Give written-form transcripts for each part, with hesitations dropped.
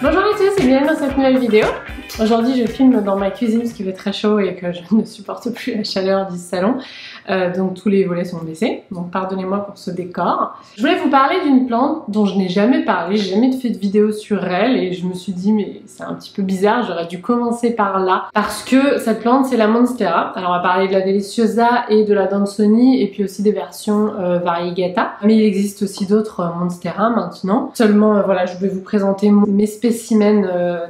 Bonjour à tous et bienvenue dans cette nouvelle vidéo. Aujourd'hui je filme dans ma cuisine parce qu'il fait très chaud et que je ne supporte plus la chaleur du salon. Donc tous les volets sont baissés, donc pardonnez-moi pour ce décor. Je voulais vous parler d'une plante dont je n'ai jamais parlé, j'ai jamais fait de vidéo sur elle et je me suis dit mais c'est un petit peu bizarre, j'aurais dû commencer par là parce que cette plante c'est la Monstera. Alors on va parler de la Deliciosa et de la Dansoni et puis aussi des versions Variegata, mais il existe aussi d'autres Monstera maintenant. Seulement voilà, je vais vous présenter mes spécimens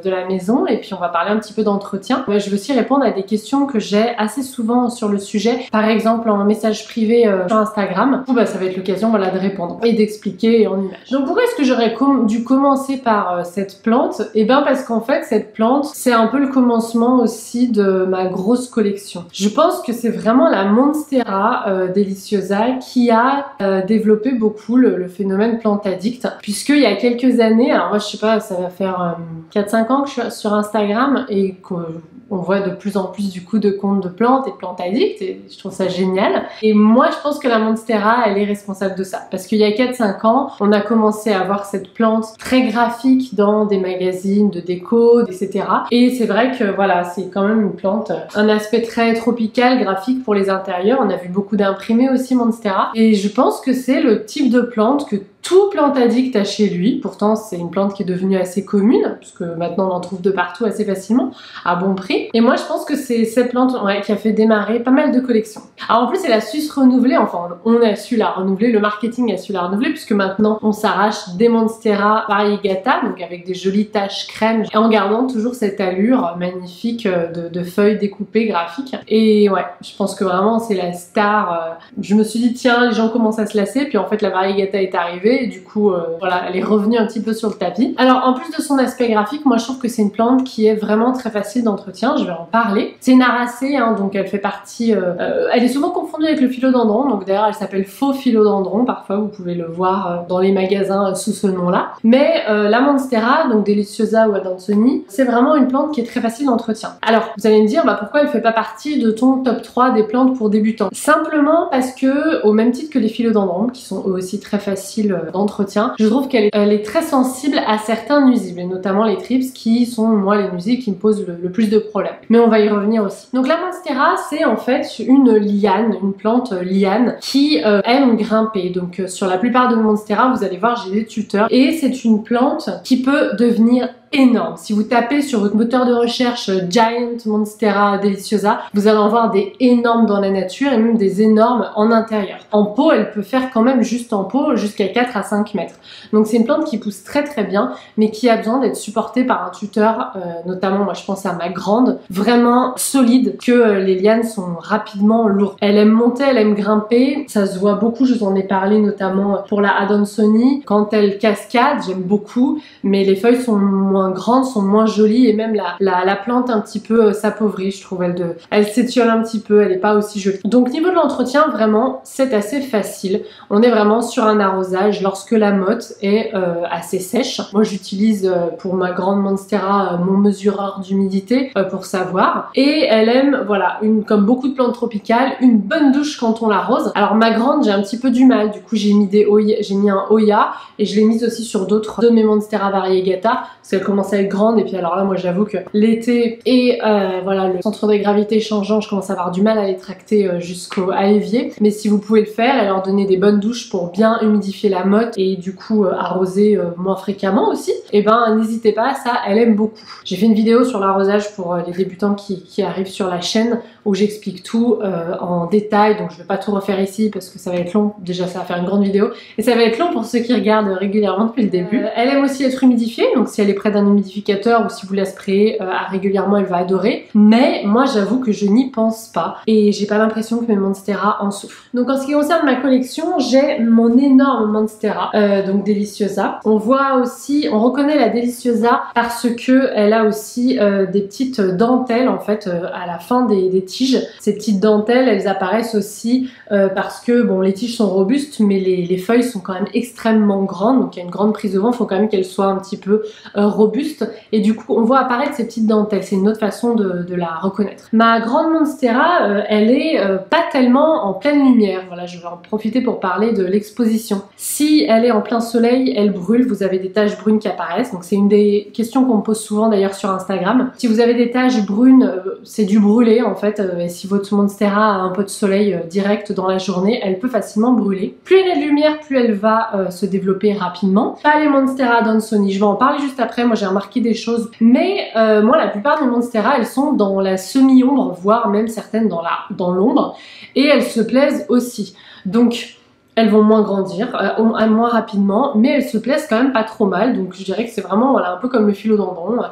de la maison et puis on va parler un petit peu d'entretien. Je vais aussi répondre à des questions que j'ai assez souvent sur le sujet, par exemple en message privé sur Instagram, où ça va être l'occasion voilà, de répondre et d'expliquer en images. Donc pourquoi est-ce que j'aurais dû commencer par cette plante? Et bien parce qu'en fait cette plante c'est un peu le commencement aussi de ma grosse collection. Je pense que c'est vraiment la Monstera Deliciosa qui a développé beaucoup le phénomène plante addict, puisqu'il y a quelques années, alors moi je sais pas, ça va faire 4-5 ans que je suis sur Instagram et qu'on voit de plus en plus du coup de comptes de plantes et de plantes addicts et je trouve ça génial. Et moi je pense que la Monstera elle est responsable de ça, parce qu'il y a 4-5 ans on a commencé à voir cette plante très graphique dans des magazines de déco, etc. Et c'est vrai que voilà, c'est quand même une plante, un aspect très tropical, graphique pour les intérieurs. On a vu beaucoup d'imprimés aussi Monstera et je pense que c'est le type de plante que tout plante addict a chez lui. Pourtant c'est une plante qui est devenue assez commune puisque maintenant on en trouve de partout assez facilement à bon prix, et moi je pense que c'est cette plante qui a fait démarrer pas mal de collections. Alors en plus elle a su se renouveler, enfin on a su la renouveler, le marketing a su la renouveler, puisque maintenant on s'arrache des Monstera Variegata, donc avec des jolies taches crème et en gardant toujours cette allure magnifique de feuilles découpées graphiques. Et ouais, je pense que vraiment c'est la star. Je me suis dit tiens, les gens commencent à se lasser, puis en fait la Variegata est arrivée et du coup voilà, elle est revenue un petit peu sur le tapis. Alors en plus de son aspect graphique, moi je trouve que c'est une plante qui est vraiment très facile d'entretien, je vais en parler. C'est une aracée, donc elle fait partie, elle est souvent confondue avec le philodendron, donc d'ailleurs elle s'appelle faux philodendron, parfois vous pouvez le voir dans les magasins sous ce nom là. Mais la Monstera, donc Deliciosa ou Dansoni, c'est vraiment une plante qui est très facile d'entretien. Alors vous allez me dire pourquoi elle fait pas partie de ton top 3 des plantes pour débutants? Simplement parce que au même titre que les philodendrons, qui sont eux aussi très faciles d'entretien, je trouve qu'elle est très sensible à certains nuisibles, et notamment les thrips qui sont moi les nuisibles qui me posent le plus de problèmes. Mais on va y revenir aussi. Donc la Monstera c'est en fait une liane, une plante liane qui aime grimper. Donc sur la plupart de Monstera vous allez voir j'ai des tuteurs, et c'est une plante qui peut devenir énorme. Si vous tapez sur votre moteur de recherche Giant Monstera Deliciosa, vous allez en voir des énormes dans la nature et même des énormes en intérieur. En pot, elle peut faire quand même juste en pot jusqu'à 4 à 5 mètres. Donc c'est une plante qui pousse très très bien, mais qui a besoin d'être supportée par un tuteur, notamment moi je pense à ma grande, vraiment solide, que les lianes sont rapidement lourdes. Elle aime monter, elle aime grimper, ça se voit beaucoup, je vous en ai parlé notamment pour la Dansoni. Quand elle cascade, j'aime beaucoup, mais les feuilles sont moins grandes, sont moins jolies, et même la plante un petit peu s'appauvrit, je trouve. Elle s'étiole un petit peu, elle n'est pas aussi jolie. Donc niveau de l'entretien, vraiment c'est assez facile. On est vraiment sur un arrosage lorsque la motte est assez sèche. Moi j'utilise pour ma grande Monstera mon mesureur d'humidité pour savoir, et elle aime, voilà, comme beaucoup de plantes tropicales, une bonne douche quand on l'arrose. Alors ma grande j'ai un petit peu du mal, du coup j'ai mis un Oya, et je l'ai mise aussi sur d'autres de mes Monstera Variegata parce qu'elle commence à être grande, et puis alors là moi j'avoue que l'été et voilà, le centre de gravité changeant, je commence à avoir du mal à les tracter à l'évier. Mais si vous pouvez le faire et leur donner des bonnes douches pour bien humidifier la motte et du coup arroser moins fréquemment aussi, et n'hésitez pas, ça elle aime beaucoup. J'ai fait une vidéo sur l'arrosage pour les débutants qui arrivent sur la chaîne où j'explique tout en détail, donc je vais pas tout refaire ici parce que ça va être long. Déjà ça va faire une grande vidéo et ça va être long pour ceux qui regardent régulièrement depuis le début. Elle aime aussi être humidifiée, donc si elle est près d'un humidificateur ou si vous la sprayez régulièrement, elle va adorer. Mais moi j'avoue que je n'y pense pas et j'ai pas l'impression que mes Monstera en souffrent. Donc en ce qui concerne ma collection, j'ai mon énorme Monstera, donc Deliciosa. On voit aussi, on reconnaît la Deliciosa parce que elle a aussi des petites dentelles en fait à la fin des tiges. Ces petites dentelles, elles apparaissent aussi parce que bon, les tiges sont robustes, mais les feuilles sont quand même extrêmement grandes, donc il y a une grande prise de vent, il faut quand même qu'elles soient un petit peu robustes, et du coup on voit apparaître ces petites dentelles, c'est une autre façon de la reconnaître. Ma grande Monstera, elle est pas tellement en pleine lumière, voilà, je vais en profiter pour parler de l'exposition. Si elle est en plein soleil, elle brûle, vous avez des taches brunes qui apparaissent, donc c'est une des questions qu'on me pose souvent d'ailleurs sur Instagram. Si vous avez des taches brunes, c'est du brûler en fait, et si votre Monstera a un peu de soleil direct dans la journée, elle peut facilement brûler. Plus elle a de lumière, plus elle va se développer rapidement. Pas les Monstera d'Anthony, je vais en parler juste après, moi j'ai remarqué des choses, mais moi la plupart des Monstera, elles sont dans la semi-ombre, voire même certaines dans l'ombre, et elles se plaisent aussi. Donc elles vont moins grandir, moins rapidement, mais elles se plaisent quand même pas trop mal, donc je dirais que c'est vraiment voilà, un peu comme le philodendron.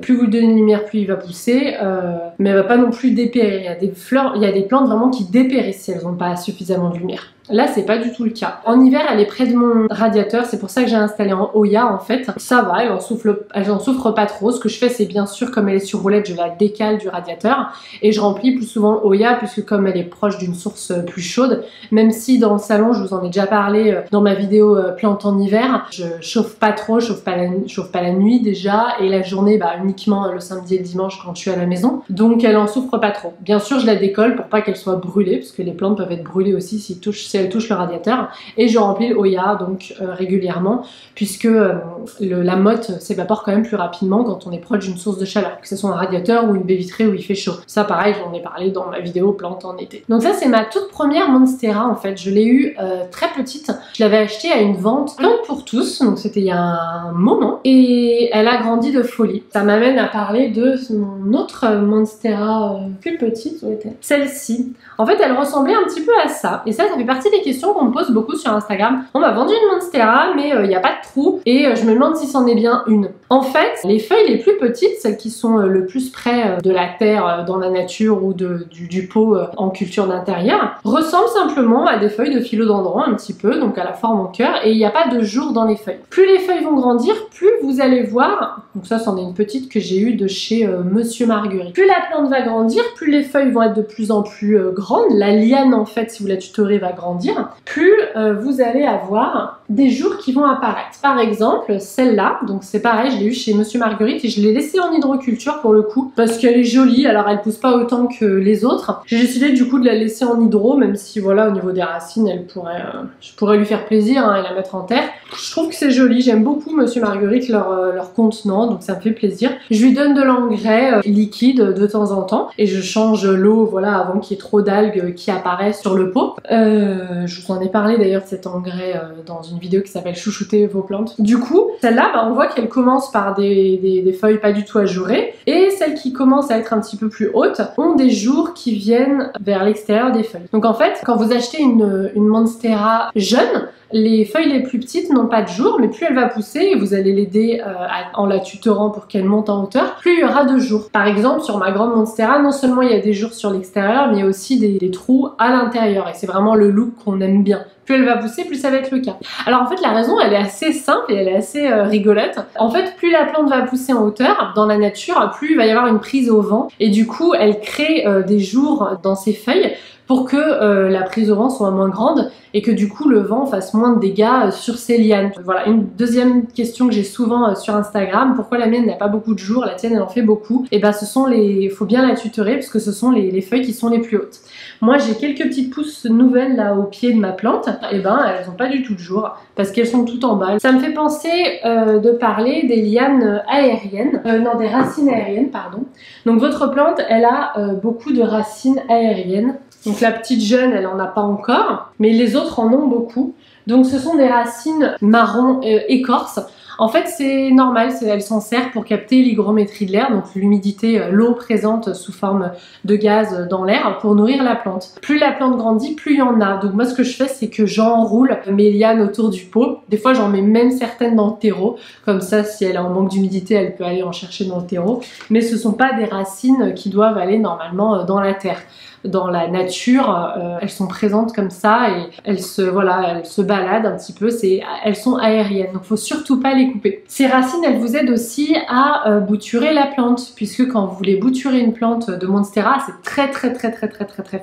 Plus vous lui donnez de lumière, plus il va pousser, mais elle va pas non plus dépérir. Il y a des fleurs, il y a des plantes vraiment qui dépérissent si elles n'ont pas suffisamment de lumière. Là, c'est pas du tout le cas. En hiver, elle est près de mon radiateur, c'est pour ça que j'ai installé en Oya en fait. Ça va, elle en souffre pas trop. Ce que je fais, c'est bien sûr, comme elle est sur roulette, je la décale du radiateur et je remplis plus souvent Oya puisque comme elle est proche d'une source plus chaude, même si dans le salon, je vous en ai déjà parlé dans ma vidéo plante en hiver, je chauffe pas trop, je chauffe pas la nuit déjà et la journée, bah, uniquement le samedi et le dimanche quand je suis à la maison. Donc elle en souffre pas trop. Bien sûr, je la décolle pour pas qu'elle soit brûlée parce que les plantes peuvent être brûlées aussi si elle touche le radiateur, et je remplis le Oya donc régulièrement puisque la motte s'évapore quand même plus rapidement quand on est proche d'une source de chaleur, que ce soit un radiateur ou une baie vitrée où il fait chaud. Ça pareil, j'en ai parlé dans ma vidéo plante en été. Donc ça c'est ma toute première Monstera en fait, je l'ai eue très petite, je l'avais achetée à une vente plante pour tous, donc c'était il y a un moment, et elle a grandi de folie. Ça m'amène à parler de mon autre Monstera plus petite, où était celle-ci. En fait elle ressemblait un petit peu à ça, et ça fait partie des questions qu'on me pose beaucoup sur Instagram. On m'a vendu une Monstera mais il n'y a pas de trou et je me demande si c'en est bien une. En fait, les feuilles les plus petites, celles qui sont le plus près de la terre dans la nature ou du pot en culture d'intérieur, ressemblent simplement à des feuilles de philodendron un petit peu, donc à la forme en cœur, et il n'y a pas de jour dans les feuilles. Plus les feuilles vont grandir, plus vous allez voir, donc ça c'en est une petite que j'ai eue de chez Monsieur Marguerite. Plus la plante va grandir, plus les feuilles vont être de plus en plus grandes, la liane en fait si vous la tutorez va grandir, plus vous allez avoir des jours qui vont apparaître. Par exemple, celle-là, donc c'est pareil, je l'ai eu chez Monsieur Marguerite et je l'ai laissée en hydroculture pour le coup, parce qu'elle est jolie, alors elle pousse pas autant que les autres. J'ai décidé du coup de la laisser en hydro, même si voilà, au niveau des racines, je pourrais lui faire plaisir et la mettre en terre. Je trouve que c'est joli, j'aime beaucoup Monsieur Marguerite, leur contenant, donc ça me fait plaisir. Je lui donne de l'engrais liquide de temps en temps et je change l'eau, voilà, avant qu'il y ait trop d'algues qui apparaissent sur le pot. Je vous en ai parlé d'ailleurs de cet engrais dans une vidéo qui s'appelle Chouchouter vos plantes. Du coup, celle-là, bah, on voit qu'elle commence par des feuilles pas du tout ajourées, et celles qui commencent à être un petit peu plus hautes ont des jours qui viennent vers l'extérieur des feuilles. Donc en fait, quand vous achetez une Monstera jeune, les feuilles les plus petites n'ont pas de jour, mais plus elle va pousser et vous allez l'aider en la tutorant pour qu'elle monte en hauteur, plus il y aura de jours. Par exemple, sur ma grande Monstera, non seulement il y a des jours sur l'extérieur, mais il y a aussi des trous à l'intérieur, et c'est vraiment le look qu'on aime bien. Plus elle va pousser, plus ça va être le cas. Alors en fait, la raison, elle est assez simple et elle est assez rigolote. En fait, plus la plante va pousser en hauteur, dans la nature, plus il va y avoir une prise au vent, et du coup, elle crée des jours dans ses feuilles pour que la prise au vent soit moins grande et que du coup le vent fasse moins de dégâts sur ses lianes. Voilà, une deuxième question que j'ai souvent sur Instagram, pourquoi la mienne n'a pas beaucoup de jours, la tienne elle en fait beaucoup? Et ben ce sont faut bien la tutorer parce que ce sont les feuilles qui sont les plus hautes. Moi j'ai quelques petites pousses nouvelles là au pied de ma plante, et ben elles n'ont pas du tout de jour parce qu'elles sont toutes en bas. Ça me fait penser de parler des lianes aériennes, non des racines aériennes pardon. Donc votre plante elle a beaucoup de racines aériennes. Donc la petite jeune, elle en a pas encore, mais les autres en ont beaucoup. Donc ce sont des racines marron écorce. En fait, c'est normal, elle s'en sert pour capter l'hygrométrie de l'air, donc l'humidité, l'eau présente sous forme de gaz dans l'air pour nourrir la plante. Plus la plante grandit, plus il y en a. Donc moi, ce que je fais, c'est que j'enroule mes lianes autour du pot. Des fois, j'en mets même certaines dans le terreau. Comme ça, si elle est en manque d'humidité, elle peut aller en chercher dans le terreau. Mais ce ne sont pas des racines qui doivent aller normalement dans la terre. dans la nature, elles sont présentes comme ça et elles se baladent un petit peu, elles sont aériennes, donc faut surtout pas les couper. Ces racines, elles vous aident aussi à bouturer la plante, puisque quand vous voulez bouturer une plante de Monstera, c'est très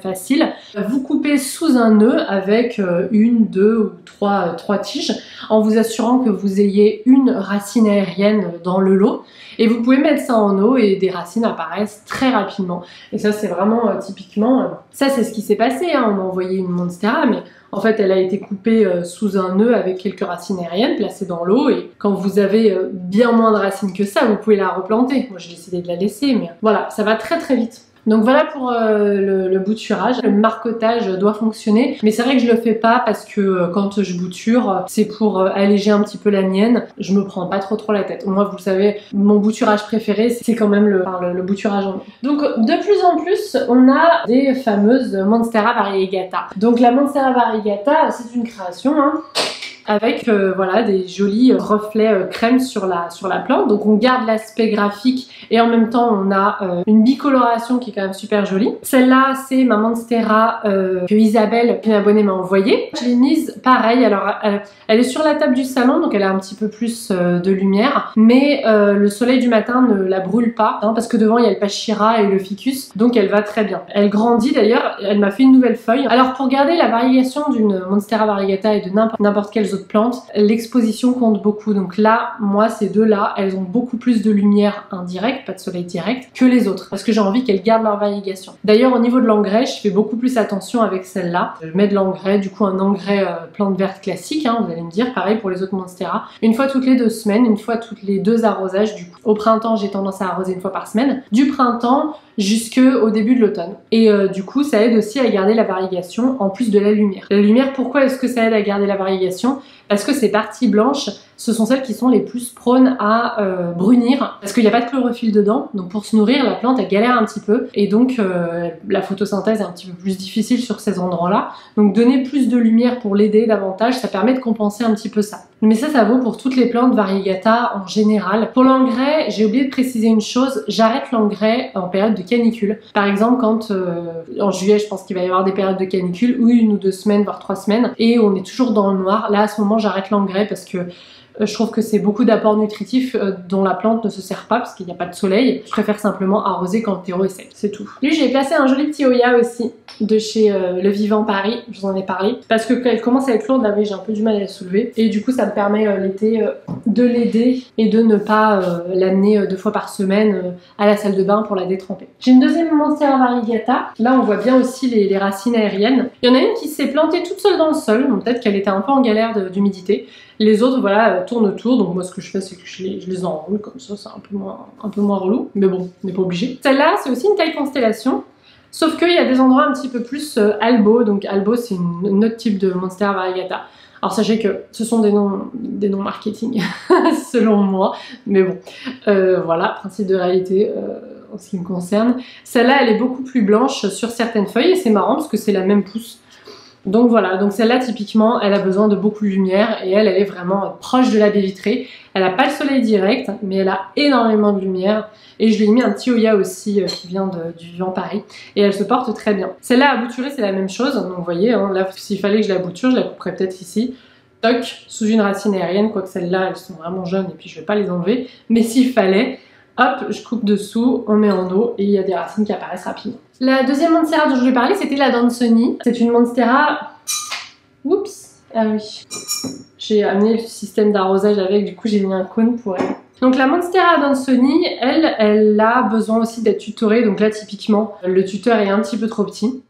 facile. Vous coupez sous un nœud avec une, deux ou trois tiges, en vous assurant que vous ayez une racine aérienne dans le lot. Et vous pouvez mettre ça en eau et des racines apparaissent très rapidement. Et ça, c'est vraiment typiquement... ça, c'est ce qui s'est passé. Hein. On m'a envoyé une Monstera, mais en fait, elle a été coupée sous un nœud avec quelques racines aériennes placées dans l'eau. Et quand vous avez bien moins de racines que ça, vous pouvez la replanter. Moi, j'ai décidé de la laisser, mais voilà, ça va très vite. Donc voilà pour le bouturage. Le marcotage doit fonctionner, mais c'est vrai que je le fais pas parce que quand je bouture, c'est pour alléger un petit peu la mienne. Je me prends pas trop la tête. Moi, vous le savez, mon bouturage préféré, c'est quand même le bouturage en eau. Donc de plus en plus, on a des fameuses Monstera variegata. Donc la Monstera variegata, c'est une création, hein, avec voilà, des jolis reflets crème sur la plante. Donc on garde l'aspect graphique et en même temps on a une bicoloration qui est quand même super jolie. Celle-là, c'est ma Monstera que Isabelle, une abonnée, m'a envoyée. Je l'ai mise pareil, alors elle est sur la table du salon, donc elle a un petit peu plus de lumière, mais le soleil du matin ne la brûle pas, hein, parce que devant il y a le pachira et le ficus, donc elle va très bien. Elle grandit d'ailleurs, elle m'a fait une nouvelle feuille. Alors pour garder la variegation d'une Monstera variegata et de n'importe quelle autre plante, l'exposition compte beaucoup. Donc là, moi, ces deux-là, elles ont beaucoup plus de lumière indirecte, pas de soleil direct, que les autres, parce que j'ai envie qu'elles gardent leur variegation. D'ailleurs, au niveau de l'engrais, je fais beaucoup plus attention avec celle-là. Je mets de l'engrais, du coup un engrais plante verte classique, hein, vous allez me dire, pareil pour les autres Monstera. Une fois toutes les 2 semaines, une fois toutes les 2 arrosages, du coup. Au printemps, j'ai tendance à arroser une fois par semaine. Du printemps jusqu'au début de l'automne. Et du coup, ça aide aussi à garder la variegation en plus de la lumière. La lumière, pourquoi est-ce que ça aide à garder la variegation? Parce que ces parties blanches, ce sont celles qui sont les plus prônes à brunir, parce qu'il n'y a pas de chlorophylle dedans, donc pour se nourrir, la plante elle galère un petit peu, et donc la photosynthèse est un petit peu plus difficile sur ces endroits-là. Donc donner plus de lumière pour l'aider davantage, ça permet de compenser un petit peu ça. Mais ça vaut pour toutes les plantes variegata en général. Pour l'engrais, j'ai oublié de préciser une chose, j'arrête l'engrais en période de canicule. Par exemple, quand en juillet, je pense qu'il va y avoir des périodes de canicule, ou 1 ou 2 semaines, voire 3 semaines, et on est toujours dans le noir. Là, à ce moment, j'arrête l'engrais parce que je trouve que c'est beaucoup d'apports nutritifs dont la plante ne se sert pas parce qu'il n'y a pas de soleil. Je préfère simplement arroser quand le terreau est sec, c'est tout. Lui, j'ai placé un joli petit Oya aussi de chez Le Vivant Paris, je vous en ai parlé. Parce que quand elle commence à être lourde, là, j'ai un peu du mal à la soulever. Et du coup, ça me permet l'été de l'aider et de ne pas l'amener 2 fois par semaine à la salle de bain pour la détremper. J'ai une deuxième Monstera variegata. Là, on voit bien aussi les racines aériennes. Il y en a une qui s'est plantée toute seule dans le sol, donc peut-être qu'elle était un peu en galère d'humidité. Les autres, voilà, tournent autour. Donc moi, ce que je fais, c'est que je les enroule comme ça. C'est un peu moins relou. Mais bon, on n'est pas obligé. Celle-là, c'est aussi une taille constellation. Sauf qu'il y a des endroits un petit peu plus albo. Donc albo, c'est un autre type de Monstera variegata. Alors sachez que ce sont des noms marketing, selon moi. Mais bon, voilà, principe de réalité en ce qui me concerne. Celle-là, elle est beaucoup plus blanche sur certaines feuilles. Et c'est marrant parce que c'est la même pousse. Donc voilà, donc celle-là typiquement, elle a besoin de beaucoup de lumière et elle est vraiment proche de la baie vitrée. Elle n'a pas le soleil direct, mais elle a énormément de lumière. Et je lui ai mis un petit Oya aussi qui vient du Vivant Paris. Et elle se porte très bien. Celle-là à bouturer, c'est la même chose. Donc vous voyez, hein, là, s'il fallait que je la bouture, je la couperais peut-être ici. Toc, sous une racine aérienne, quoique celles-là, elles sont vraiment jeunes et puis je vais pas les enlever. Mais s'il fallait, hop, je coupe dessous, on met en eau et il y a des racines qui apparaissent rapidement. La deuxième Monstera dont je voulais parler, c'était la Dansoni. C'est une Monstera... Oups, ah oui. J'ai amené le système d'arrosage avec, du coup j'ai mis un cône pour elle. Donc la Monstera Dansoni, elle a besoin aussi d'être tutorée. Donc là typiquement, le tuteur est un petit peu trop petit.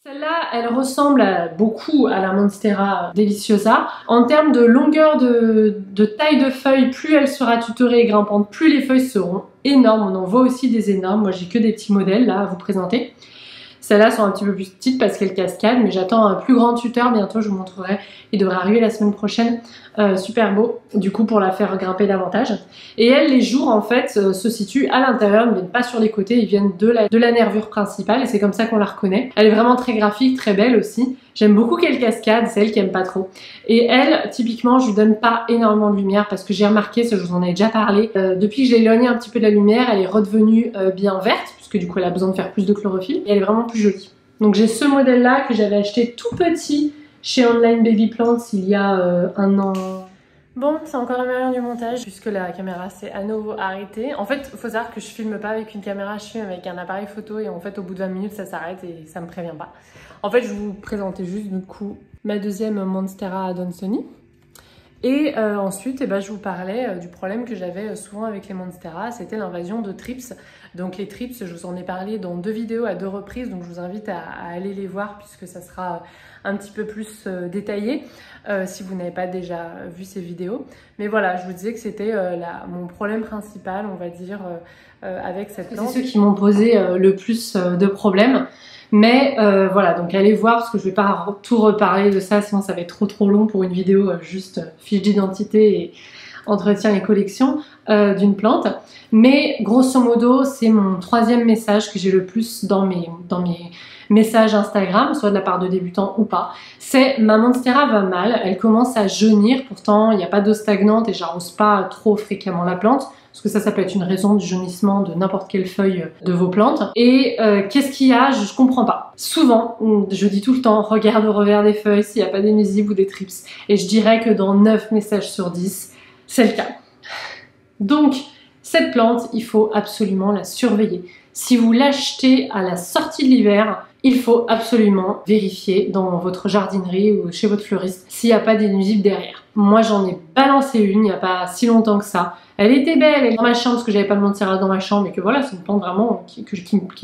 Celle-là, elle ressemble beaucoup à la Monstera Deliciosa. En termes de longueur de taille de feuilles, plus elle sera tutorée et grimpante, plus les feuilles seront énormes. On en voit aussi des énormes. Moi, j'ai que des petits modèles là à vous présenter. Celles-là sont un petit peu plus petites parce qu'elles cascadent, mais j'attends un plus grand tuteur bientôt, je vous montrerai. Il devrait arriver la semaine prochaine, super beau, du coup pour la faire grimper davantage. Et elles, les jours en fait, se situent à l'intérieur, ne viennent pas sur les côtés, ils viennent de la nervure principale et c'est comme ça qu'on la reconnaît. Elle est vraiment très graphique, très belle aussi. J'aime beaucoup qu'elle cascade, c'est elle qui aime pas trop. Et elle, typiquement, je lui donne pas énormément de lumière parce que j'ai remarqué, ça je vous en ai déjà parlé, depuis que j'ai éloigné un petit peu de la lumière, elle est redevenue bien verte, puisque du coup elle a besoin de faire plus de chlorophylle, et elle est vraiment plus jolie. Donc j'ai ce modèle-là que j'avais acheté tout petit chez Online Baby Plants il y a un an. Bon, c'est encore la meilleure du montage puisque la caméra s'est à nouveau arrêtée. En fait, il faut savoir que je filme pas avec une caméra, je filme avec un appareil photo et en fait au bout de 20 minutes ça s'arrête et ça me prévient pas. En fait, je vous présentais juste du coup ma deuxième Monstera Adansonii. Et ensuite, je vous parlais du problème que j'avais souvent avec les Monstera, c'était l'invasion de thrips. Donc les thrips, je vous en ai parlé dans 2 vidéos à 2 reprises, donc je vous invite à aller les voir puisque ça sera un petit peu plus détaillé si vous n'avez pas déjà vu ces vidéos. Mais voilà, je vous disais que c'était mon problème principal, on va dire, avec cette plante. C'est ceux qui m'ont posé le plus de problèmes. Mais voilà, donc allez voir parce que je vais pas tout reparler de ça, sinon ça va être trop long pour une vidéo juste fiche d'identité et entretien et collection d'une plante. Mais grosso modo, c'est mon 3e message que j'ai le plus dans mes messages Instagram, soit de la part de débutants ou pas. C'est ma Monstera va mal, elle commence à jaunir, pourtant il n'y a pas d'eau stagnante et j'arrose pas trop fréquemment la plante. Parce que ça peut être une raison du jaunissement de n'importe quelle feuille de vos plantes. Et qu'est-ce qu'il y a? Je comprends pas. Souvent, je dis tout le temps, regarde au revers des feuilles s'il n'y a pas des nuisibles ou des thrips. Et je dirais que dans 9 messages sur 10, c'est le cas. Donc, cette plante, il faut absolument la surveiller. Si vous l'achetez à la sortie de l'hiver, il faut absolument vérifier dans votre jardinerie ou chez votre fleuriste s'il n'y a pas des nuisibles derrière. Moi, j'en ai balancé une il n'y a pas si longtemps que ça. Elle était belle, elle est dans ma chambre parce que j'avais pas de Monstera dans ma chambre et que voilà, c'est une plante vraiment qui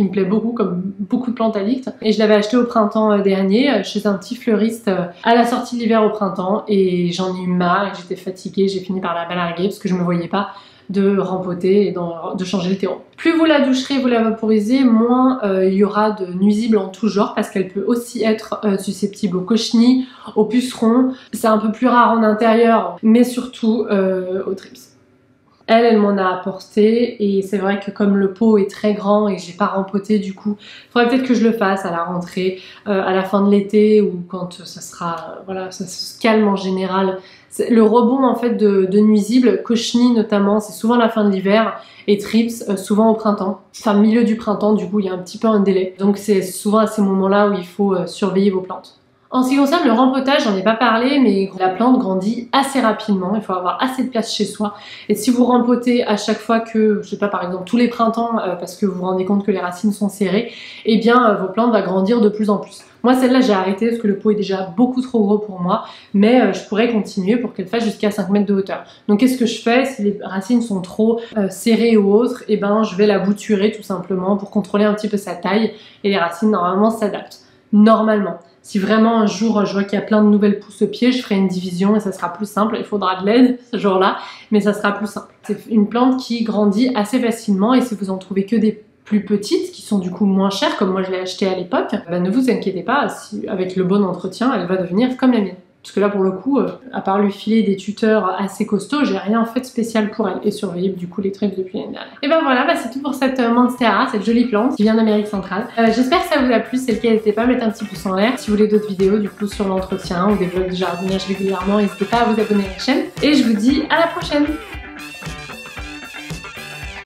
me plaît beaucoup, comme beaucoup de plantes addictes. Et je l'avais achetée au printemps dernier chez un petit fleuriste à la sortie de l'hiver au printemps et j'en ai eu marre et j'étais fatiguée, j'ai fini par la balarguer parce que je me voyais pas de rempoter et de changer le terreau. Plus vous la doucherez, vous la vaporisez, moins il y aura de nuisibles en tout genre parce qu'elle peut aussi être susceptible aux cochenilles, aux pucerons. C'est un peu plus rare en intérieur, mais surtout aux thrips. Elle m'en a apporté et c'est vrai que comme le pot est très grand et que j'ai pas rempoté du coup, il faudrait peut-être que je le fasse à la rentrée, à la fin de l'été ou quand ça sera, voilà, ça se calme en général. Le rebond en fait de nuisibles, cochenilles notamment, c'est souvent la fin de l'hiver et thrips souvent au printemps, enfin milieu du printemps, du coup il y a un petit peu un délai. Donc c'est souvent à ces moments-là où il faut surveiller vos plantes. En ce qui concerne le rempotage, j'en ai pas parlé, mais la plante grandit assez rapidement, il faut avoir assez de place chez soi. Et si vous rempotez à chaque fois que, je sais pas, par exemple tous les printemps, parce que vous vous rendez compte que les racines sont serrées, eh bien vos plantes vont grandir de plus en plus. Moi celle-là j'ai arrêté parce que le pot est déjà beaucoup trop gros pour moi, mais je pourrais continuer pour qu'elle fasse jusqu'à 5 mètres de hauteur. Donc qu'est-ce que je fais si les racines sont trop serrées ou autres? Eh ben je vais la bouturer tout simplement pour contrôler un petit peu sa taille et les racines normalement s'adaptent. Normalement. Si vraiment un jour je vois qu'il y a plein de nouvelles pousses au pied, je ferai une division et ça sera plus simple. Il faudra de l'aide ce jour-là, mais ça sera plus simple. C'est une plante qui grandit assez facilement et si vous en trouvez que des plus petites, qui sont du coup moins chères, comme moi je l'ai acheté à l'époque, ne vous inquiétez pas, si, avec le bon entretien, elle va devenir comme la mienne. Parce que là, pour le coup, à part lui filer des tuteurs assez costauds, j'ai rien fait de spécial pour elle. Et surveiller du coup les thrips depuis l'année dernière. Et ben voilà, c'est tout pour cette Monstera, cette jolie plante qui vient d'Amérique centrale. J'espère que ça vous a plu. Si c'est le cas, n'hésitez pas à mettre un petit pouce en l'air. Si vous voulez d'autres vidéos du coup sur l'entretien ou des vlogs de jardinage régulièrement, n'hésitez pas à vous abonner à la chaîne. Et je vous dis à la prochaine!